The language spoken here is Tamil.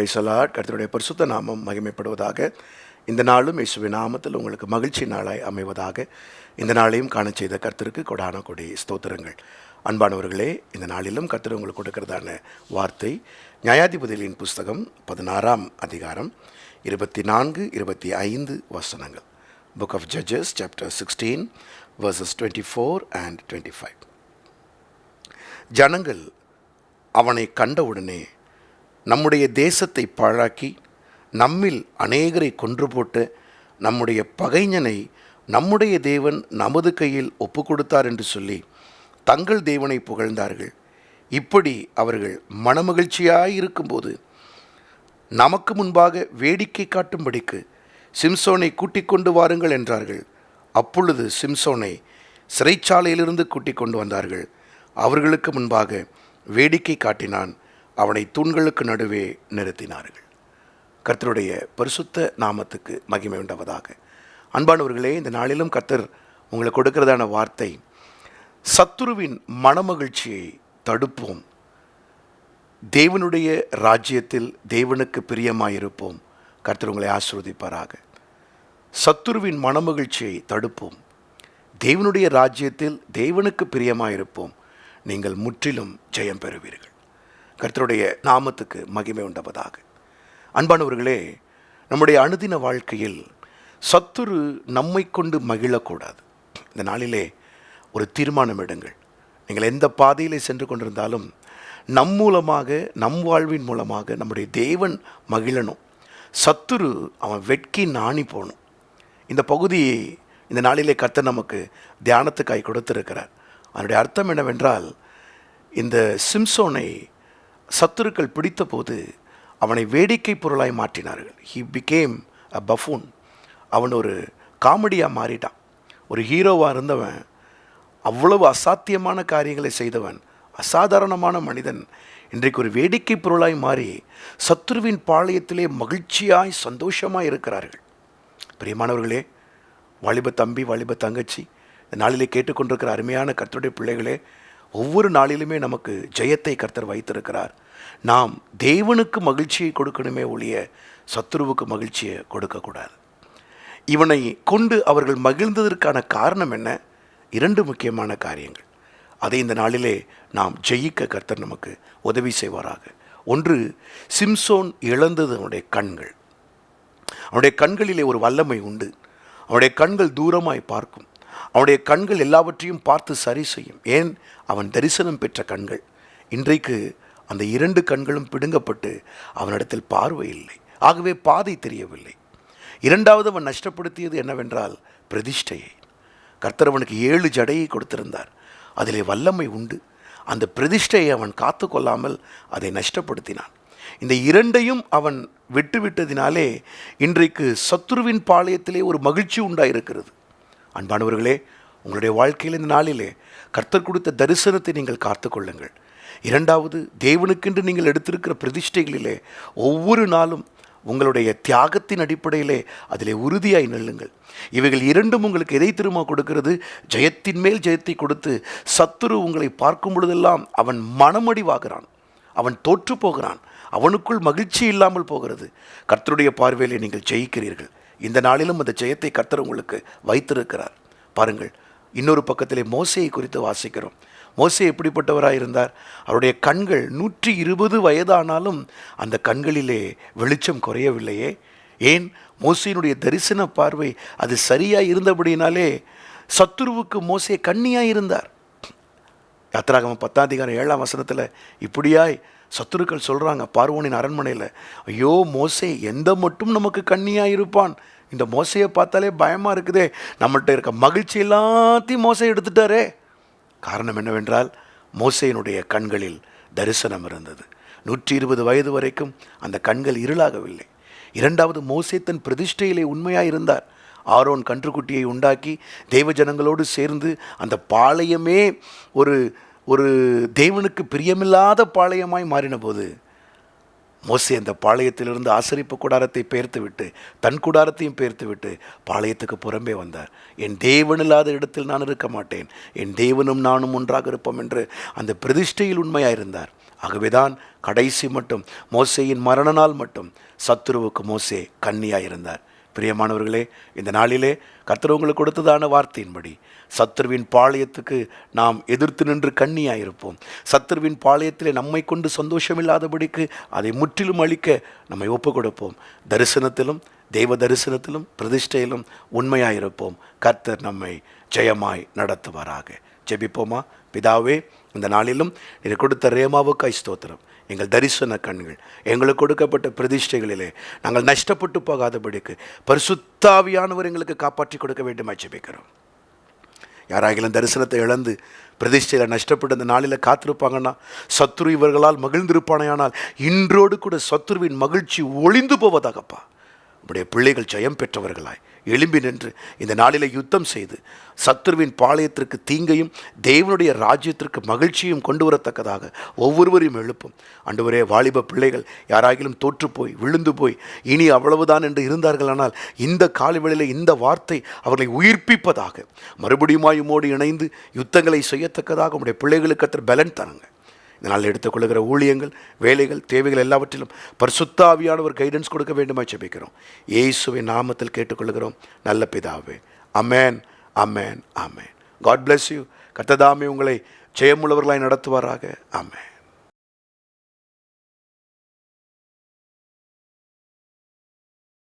Price allot. கர்த்தருடைய பரிசுத்த நாமம் மகிமைப்படுவதாக. இந்த நாளும் இயேசுவின் நாமத்தில் உங்களுக்கு மகிழ்ச்சி நாளாய் அமைவதாக. இந்த நாளையும் காண செய்த கர்த்தருக்கு கொடான கொடி ஸ்தோத்திரங்கள். அன்பானவர்களே, இந்த நாளிலும் கர்த்தர் உங்களுக்கு கொடுக்கிறதான வார்த்தை நியாயாதிபதிகளின் புஸ்தகம் 16ஆம் அதிகாரம் 24-25 வசனங்கள். Book of Judges chapter 16 verses 24 and 25. ஜனங்கள் அவனை கண்டவுடனே நம்முடைய தேசத்தை பாழாக்கி நம்மில் அநேகரை கொன்று போட்டு நம்முடைய பகைஞனை நம்முடைய தேவன் நமது கையில் ஒப்பு கொடுத்தார் என்று சொல்லி தங்கள் தேவனை புகழ்ந்தார்கள். இப்படி அவர்கள் மனமகிழ்ச்சியாயிருக்கும்போது நமக்கு முன்பாக வேடிக்கை காட்டும்படிக்கு சிம்சோனை கூட்டிக் கொண்டு வாருங்கள் என்றார்கள். அப்பொழுது சிம்சோனை சிறைச்சாலையிலிருந்து கூட்டிக் கொண்டு வந்தார்கள். அவர்களுக்கு முன்பாக வேடிக்கை காட்டினான். அவனை தூண்களுக்கு நடுவே நிறுத்தினார்கள். கர்த்தருடைய பரிசுத்த நாமத்துக்கு மகிமை உண்டாவதாக. அன்பானவர்களே, இந்த நாளிலும் கர்த்தர் உங்களுக்கு கொடுக்கிறதான வார்த்தை, சத்துருவின் மனமகிழ்ச்சியை தடுப்போம், தேவனுடைய ராஜ்யத்தில் தேவனுக்கு பிரியமாயிருப்போம். கர்த்தர் உங்களை ஆசீர்வதிப்பாராக. சத்துருவின் மனமகிழ்ச்சியை தடுப்போம், தேவனுடைய ராஜ்யத்தில் தேவனுக்கு பிரியமாயிருப்போம், நீங்கள் முற்றிலும் ஜெயம் பெறுவீர்கள். கர்த்தருடைய நாமத்துக்கு மகிமை உண்டாவதாக. அன்பானவர்களே, நம்முடைய அனுதின வாழ்க்கையில் சத்துரு நம்மை கொண்டு மகிழக்கூடாது. இந்த நாளிலே ஒரு தீர்மானம் எடுங்கள். நீங்கள் எந்த பாதையிலே சென்று கொண்டிருந்தாலும் நம் மூலமாக, நம் வாழ்வின் மூலமாக நம்முடைய தேவன் மகிழணும். சத்துரு அவன் வெட்கி நாணி போகணும். இந்த பகுதியை இந்த நாளிலே கர்த்தர் நமக்கு தியானத்துக்காய் கொடுத்திருக்கிறார். அதனுடைய அர்த்தம் என்னவென்றால், இந்த சிம்சோனை சத்துருக்கள் பிடித்த போது அவனை வேடிக்கை பொருளாய் மாற்றினார்கள். He became a buffoon. அவன் ஒரு காமெடியாக மாறிட்டான். ஒரு ஹீரோவாக இருந்தவன், அவ்வளவு அசாத்தியமான காரியங்களை செய்தவன், அசாதாரணமான மனிதன், இன்றைக்கு ஒரு வேடிக்கை பொருளாய் மாறி சத்துருவின் பாளையத்திலே மகிழ்ச்சியாய் சந்தோஷமாய் இருக்கிறார்கள். பிரியமானவர்களே, வாலிப தம்பி, வாலிப தங்கச்சி, இந்த நாளிலே கேட்டுக்கொண்டிருக்கிற அருமையான கர்த்தருடைய பிள்ளைகளே, ஒவ்வொரு நாளிலுமே நமக்கு ஜெயத்தை கர்த்தர் வைத்திருக்கிறார். நாம் தேவனுக்கு மகிழ்ச்சியை கொடுக்கணுமே ஒழிய சத்துருவுக்கு மகிழ்ச்சியை கொடுக்கக்கூடாது. இவனை கொண்டு அவர்கள் மகிழ்ந்ததற்கான காரணம் என்ன? 2 முக்கியமான காரியங்கள். அதை இந்த நாளிலே நாம் ஜெயிக்க கர்த்தர் நமக்கு உதவி செய்வாராக. ஒன்று, சிம்சோன் இழந்தது அவனுடைய கண்கள். அவனுடைய கண்களிலே ஒரு வல்லமை உண்டு. அவனுடைய கண்கள் தூரமாய் பார்க்கும். அவனுடைய கண்கள் எல்லாவற்றையும் பார்த்து சரி செய்யும். ஏன்? அவன் தரிசனம் பெற்ற கண்கள். இன்றைக்கு அந்த 2 கண்களும் பிடுங்கப்பட்டு அவனிடத்தில் பார்வை இல்லை. ஆகவே பாதை தெரியவில்லை. 2வது அவன் நஷ்டப்படுத்தியது என்னவென்றால் பிரதிஷ்டையை. கர்த்தர் அவனுக்கு 7 ஜடையை கொடுத்திருந்தார். அதிலே வல்லமை உண்டு. அந்த பிரதிஷ்டையை அவன் காத்து கொள்ளாமல் அதை நஷ்டப்படுத்தினான். இந்த 2ஐயும் அவன் விட்டுவிட்டதினாலே இன்றைக்கு சத்துருவின் பாளையத்திலே ஒரு மகிழ்ச்சி உண்டாயிருக்கிறது. அன்பானவர்களே, உங்களுடைய வாழ்க்கையில் இந்த நாளிலே கர்த்தர் கொடுத்த தரிசனத்தை நீங்கள் காத்து கொள்ளுங்கள். 2வது, தேவனுக்கென்று நீங்கள் எடுத்திருக்கிற பிரதிஷ்டைகளிலே ஒவ்வொரு நாளும் உங்களுடைய தியாகத்தின் அடிப்படையிலே அதிலே உறுதியாய் நில்லுங்கள். இவைகள் 2ம் உங்களுக்கு எதை திரும்ப கொடுக்கிறது? ஜெயத்தின் மேல் ஜெயத்தை கொடுத்து சத்துரு உங்களை பார்க்கும் பொழுதெல்லாம் அவன் மனமடிவாகிறான், அவன் தோற்று போகிறான், அவனுக்குள் மகிழ்ச்சி இல்லாமல் போகிறது. கர்த்தருடைய பார்வையிலே நீங்கள் ஜெயிக்கிறீர்கள். இந்த நாளிலும் அந்த ஜெயத்தை கர்த்தர் உங்களுக்கு வைத்திருக்கிறார். பாருங்கள், இன்னொரு பக்கத்திலே மோசேயை குறித்து வாசிக்கிறோம். மோசே எப்படிப்பட்டவராக இருந்தார்? அவருடைய கண்கள் 120 வயதானாலும் அந்த கண்களிலே வெளிச்சம் குறையவில்லையே. ஏன்? மோசேயினுடைய தரிசன பார்வை அது சரியாக இருந்தபடினாலே சத்துருவுக்கு மோசே கண்ணியாக இருந்தார். யாத்திராகமம் 10ஆம் அதிகாரம் 7ஆம் வசனத்தில் இப்படியாய் சத்துருக்கள் சொல்கிறாங்க பார்வோனின் அரண்மனையில், ஐயோ மோசே எந்த மட்டும் நமக்கு கண்ணியாக இருப்பான், இந்த மோசையை பார்த்தாலே பயமாக இருக்குதே, நம்மள்கிட்ட இருக்க மகிழ்ச்சி எல்லாத்தையும் மோசை எடுத்துட்டாரே. காரணம் என்னவென்றால், மோசையினுடைய கண்களில் தரிசனம் இருந்தது. 120 வயது வரைக்கும் அந்த கண்கள் இருளாகவில்லை. 2வது, மோசே தன் பிரதிஷ்டையிலே உண்மையாக இருந்தார். ஆரோன் கன்றுக்குட்டியை உண்டாக்கி தேவஜனங்களோடு சேர்ந்து அந்த பாளையமே ஒரு தேவனுக்கு பிரியமில்லாத பாளையமாய் மாறின போது மோசே அந்த பாளையத்திலிருந்து ஆசரிப்பு கூடாரத்தை பெயர்த்து விட்டு தன் கூடாரத்தையும் பெயர்த்து விட்டு பாளையத்துக்கு புறம்பே வந்தார். என் தேவன் இல்லாத இடத்தில் நான் இருக்க மாட்டேன், என் தேவனும் நானும் ஒன்றாக இருப்போம் என்று அந்த பிரதிஷ்டையில் உண்மையாயிருந்தார். ஆகவேதான் கடைசி மட்டும் மோசேயின் மரண நாள் மட்டும் சத்துருவுக்கு மோசே கன்னியாயிருந்தார். பிரியமானவர்களே, இந்த நாளிலே கர்த்தர் உங்களுக்கு கொடுத்ததான வார்த்தையின்படி சத்துருவின் பாளையத்துக்கு நாம் எதிர்த்து நின்று கண்ணியாயிருப்போம். சத்துருவின் பாளையத்திலே நம்மை கொண்டு சந்தோஷமில்லாதபடிக்கு அதை முற்றிலும் அழிக்க நம்மை ஒப்பு கொடுப்போம். தரிசனத்திலும் தெய்வ தரிசனத்திலும் பிரதிஷ்டையிலும் உண்மையாயிருப்போம். கர்த்தர் நம்மை ஜெயமாய் நடத்துவாராக. ஜெபிப்போமா? பிதாவே, இந்த நாளிலும் நீர் கொடுத்த ரேமாவுக்காய் ஸ்தோத்திரம். எங்கள் தரிசன கண்கள், எங்களுக்கு கொடுக்கப்பட்ட பிரதிஷ்டைகளிலே நாங்கள் நஷ்டப்பட்டு போகாதபடிக்கு பரிசுத்தாவியானவர் எங்களுக்கு காப்பாற்றி கொடுக்க வேண்டுமாய் ஜெபிக்கிறோம். யாராகிலும் தரிசனத்தை இழந்து பிரதிஷ்டையில் நஷ்டப்பட்டு அந்த நாளில் காத்திருப்பாங்கன்னா, சத்துரு இவர்களால் மகிழ்ந்திருப்பானையானால் இன்றோடு கூட சத்துருவின் மகிழ்ச்சி ஒளிந்து போவதாகப்பா. உடைய பிள்ளைகள் ஜெயம் பெற்றவர்களாய் எழும்பி நின்று இந்த நாளில் யுத்தம் செய்து சத்துருவின் பாளையத்திற்கு தீங்கையும் தேவனுடைய ராஜ்யத்திற்கு மகிழ்ச்சியும் கொண்டு வரத்தக்கதாக ஒவ்வொருவரையும் எழுப்பும். ஆண்டவரே, வாலிப பிள்ளைகள் யாராகிலும் தோற்று போய் விழுந்து போய் இனி அவ்வளவுதான் என்று இருந்தார்களானால் இந்த காலவெளியில் இந்த வார்த்தை அவர்களை உயிர்ப்பிப்பதாக, மறுபடியும் உம்மோடு இணைந்து யுத்தங்களை செய்யத்தக்கதாக உடைய பிள்ளைகளுக்கு கர்த்தர் பலன் தருங்க. இதனால் எடுத்துக்கொள்கிற ஊழியங்கள், வேலைகள், தேவைகள் எல்லாவற்றிலும் பரிசுத்த ஆவியானவர் கைடன்ஸ் கொடுக்க வேண்டுமாய் ஜெபிக்கிறோம். இயேசுவின் நாமத்தில் கேட்டுக்கொள்கிறோம் நல்ல பிதாவே. Amen, amen, amen. God bless you. கர்த்தர் தாமே உங்களை ஜெயமுள்ளவர்களாய் நடத்துவாராக. அமேன்.